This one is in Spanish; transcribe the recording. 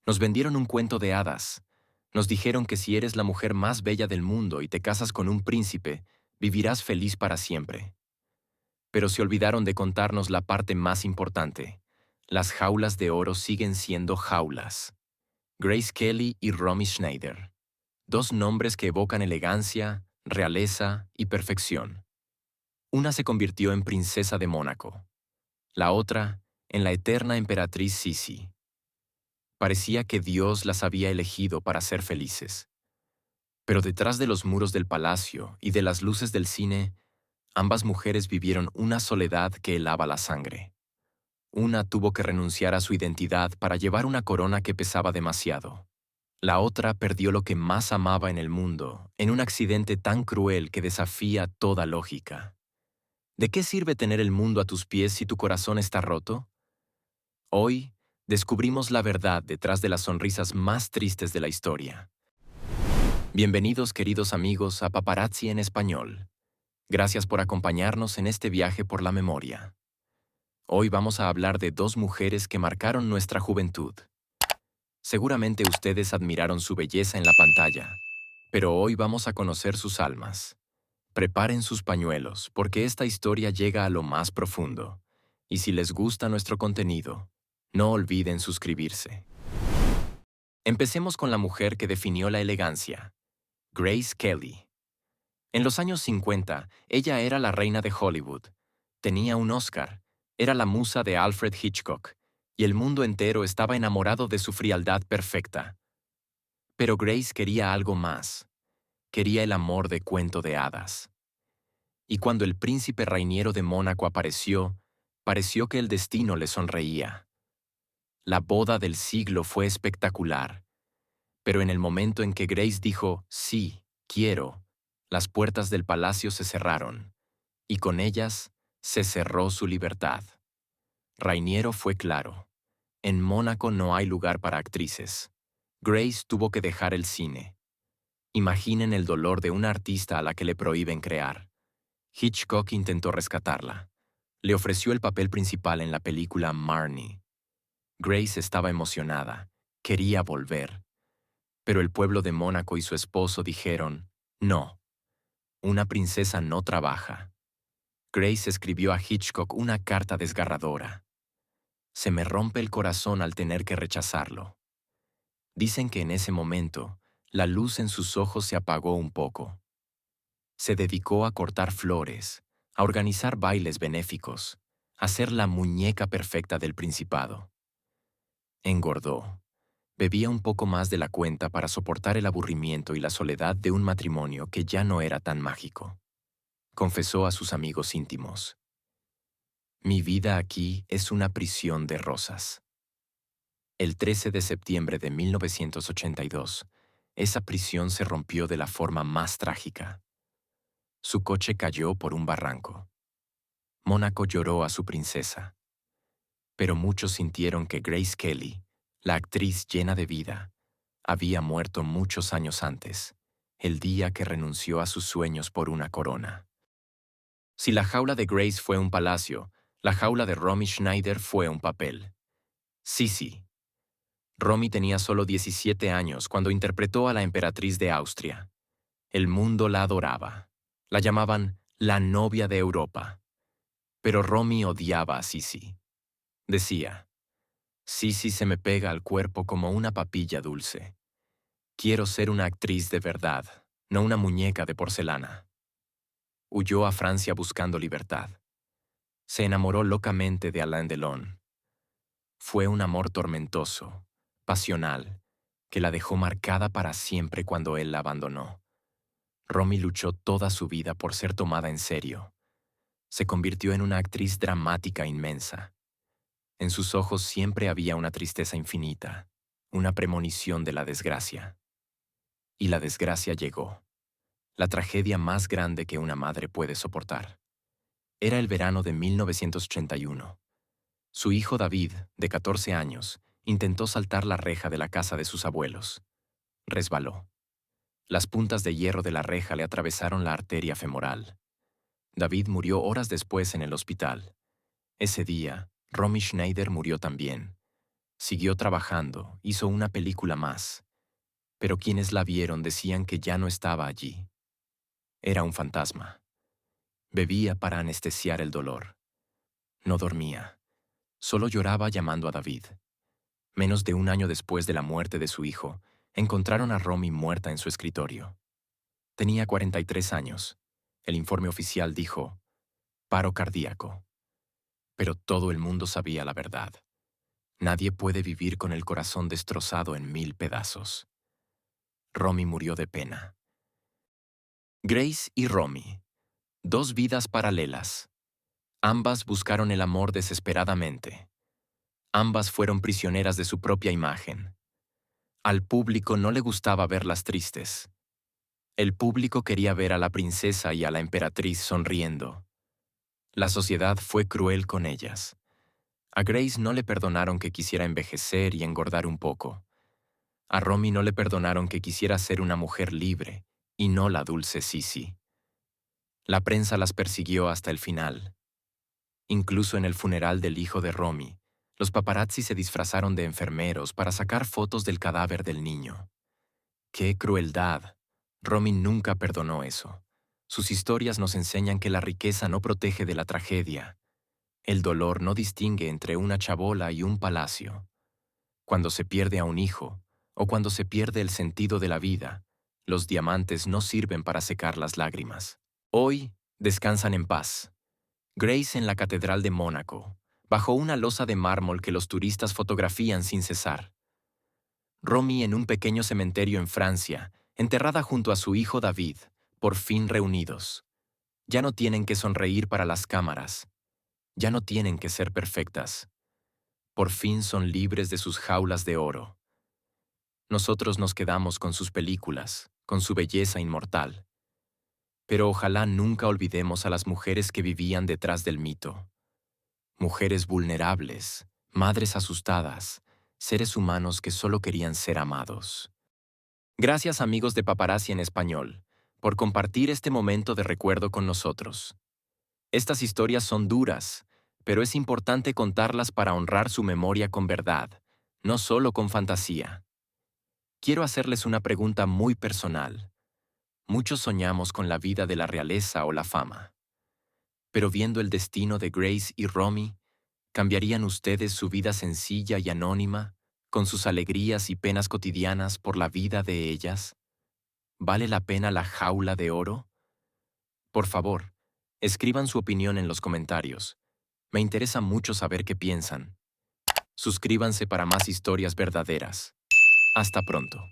Nos vendieron un cuento de hadas. Nos dijeron que si eres la mujer más bella del mundo y te casas con un príncipe, vivirás feliz para siempre. Pero se olvidaron de contarnos la parte más importante. Las jaulas de oro siguen siendo jaulas. Grace Kelly y Romy Schneider. Dos nombres que evocan elegancia, realeza y perfección. Una se convirtió en princesa de Mónaco. La otra, en la eterna emperatriz Sisi. Parecía que Dios las había elegido para ser felices. Pero detrás de los muros del palacio y de las luces del cine, ambas mujeres vivieron una soledad que helaba la sangre. Una tuvo que renunciar a su identidad para llevar una corona que pesaba demasiado. La otra perdió lo que más amaba en el mundo, en un accidente tan cruel que desafía toda lógica. ¿De qué sirve tener el mundo a tus pies si tu corazón está roto? Hoy, descubrimos la verdad detrás de las sonrisas más tristes de la historia. Bienvenidos, queridos amigos, a Paparazzi en Español. Gracias por acompañarnos en este viaje por la memoria. Hoy vamos a hablar de dos mujeres que marcaron nuestra juventud. Seguramente ustedes admiraron su belleza en la pantalla, pero hoy vamos a conocer sus almas. Preparen sus pañuelos, porque esta historia llega a lo más profundo. Y si les gusta nuestro contenido, no olviden suscribirse. Empecemos con la mujer que definió la elegancia, Grace Kelly. En los años 50, ella era la reina de Hollywood. Tenía un Oscar, era la musa de Alfred Hitchcock, y el mundo entero estaba enamorado de su frialdad perfecta. Pero Grace quería algo más. Quería el amor de cuento de hadas. Y cuando el príncipe Rainiero de Mónaco apareció, pareció que el destino le sonreía. La boda del siglo fue espectacular. Pero en el momento en que Grace dijo, sí, quiero, las puertas del palacio se cerraron, y con ellas se cerró su libertad. Rainiero fue claro. En Mónaco no hay lugar para actrices. Grace tuvo que dejar el cine. Imaginen el dolor de una artista a la que le prohíben crear. Hitchcock intentó rescatarla. Le ofreció el papel principal en la película Marnie. Grace estaba emocionada. Quería volver. Pero el pueblo de Mónaco y su esposo dijeron, no, una princesa no trabaja. Grace escribió a Hitchcock una carta desgarradora. Se me rompe el corazón al tener que rechazarlo. Dicen que en ese momento, la luz en sus ojos se apagó un poco. Se dedicó a cortar flores, a organizar bailes benéficos, a ser la muñeca perfecta del principado. Engordó. Bebía un poco más de la cuenta para soportar el aburrimiento y la soledad de un matrimonio que ya no era tan mágico. Confesó a sus amigos íntimos. Mi vida aquí es una prisión de rosas. El 13 de septiembre de 1982, esa prisión se rompió de la forma más trágica. Su coche cayó por un barranco. Mónaco lloró a su princesa. Pero muchos sintieron que Grace Kelly, la actriz llena de vida, había muerto muchos años antes, el día que renunció a sus sueños por una corona. Si la jaula de Grace fue un palacio, la jaula de Romy Schneider fue un papel. Sí. Romy tenía solo 17 años cuando interpretó a la emperatriz de Austria. El mundo la adoraba. La llamaban la novia de Europa. Pero Romy odiaba a Sisi. Decía, Sisi se me pega al cuerpo como una papilla dulce. Quiero ser una actriz de verdad, no una muñeca de porcelana. Huyó a Francia buscando libertad. Se enamoró locamente de Alain Delon. Fue un amor tormentoso, pasional, que la dejó marcada para siempre cuando él la abandonó. Romy luchó toda su vida por ser tomada en serio. Se convirtió en una actriz dramática inmensa. En sus ojos siempre había una tristeza infinita, una premonición de la desgracia. Y la desgracia llegó. La tragedia más grande que una madre puede soportar. Era el verano de 1981. Su hijo David, de 14 años, intentó saltar la reja de la casa de sus abuelos. Resbaló. Las puntas de hierro de la reja le atravesaron la arteria femoral. David murió horas después en el hospital. Ese día, Romy Schneider murió también. Siguió trabajando, hizo una película más, pero quienes la vieron decían que ya no estaba allí. Era un fantasma. Bebía para anestesiar el dolor. No dormía. Solo lloraba llamando a David. Menos de un año después de la muerte de su hijo, encontraron a Romy muerta en su escritorio. Tenía 43 años. El informe oficial dijo, paro cardíaco. Pero todo el mundo sabía la verdad. Nadie puede vivir con el corazón destrozado en 1000 pedazos. Romy murió de pena. Grace y Romy. Dos vidas paralelas. Ambas buscaron el amor desesperadamente. Ambas fueron prisioneras de su propia imagen. Al público no le gustaba verlas tristes. El público quería ver a la princesa y a la emperatriz sonriendo. La sociedad fue cruel con ellas. A Grace no le perdonaron que quisiera envejecer y engordar un poco. A Romy no le perdonaron que quisiera ser una mujer libre y no la dulce Sisi. La prensa las persiguió hasta el final. Incluso en el funeral del hijo de Romy, los paparazzi se disfrazaron de enfermeros para sacar fotos del cadáver del niño. ¡Qué crueldad! Romy nunca perdonó eso. Sus historias nos enseñan que la riqueza no protege de la tragedia. El dolor no distingue entre una chabola y un palacio. Cuando se pierde a un hijo, o cuando se pierde el sentido de la vida, los diamantes no sirven para secar las lágrimas. Hoy, descansan en paz. Grace en la Catedral de Mónaco, bajo una losa de mármol que los turistas fotografían sin cesar. Romy en un pequeño cementerio en Francia, enterrada junto a su hijo David, por fin reunidos. Ya no tienen que sonreír para las cámaras. Ya no tienen que ser perfectas. Por fin son libres de sus jaulas de oro. Nosotros nos quedamos con sus películas, con su belleza inmortal. Pero ojalá nunca olvidemos a las mujeres que vivían detrás del mito. Mujeres vulnerables, madres asustadas, seres humanos que solo querían ser amados. Gracias amigos de Paparazzi en Español, por compartir este momento de recuerdo con nosotros. Estas historias son duras, pero es importante contarlas para honrar su memoria con verdad, no solo con fantasía. Quiero hacerles una pregunta muy personal. Muchos soñamos con la vida de la realeza o la fama. Pero viendo el destino de Grace y Romy, ¿cambiarían ustedes su vida sencilla y anónima, con sus alegrías y penas cotidianas por la vida de ellas? ¿Vale la pena la jaula de oro? Por favor, escriban su opinión en los comentarios. Me interesa mucho saber qué piensan. Suscríbanse para más historias verdaderas. Hasta pronto.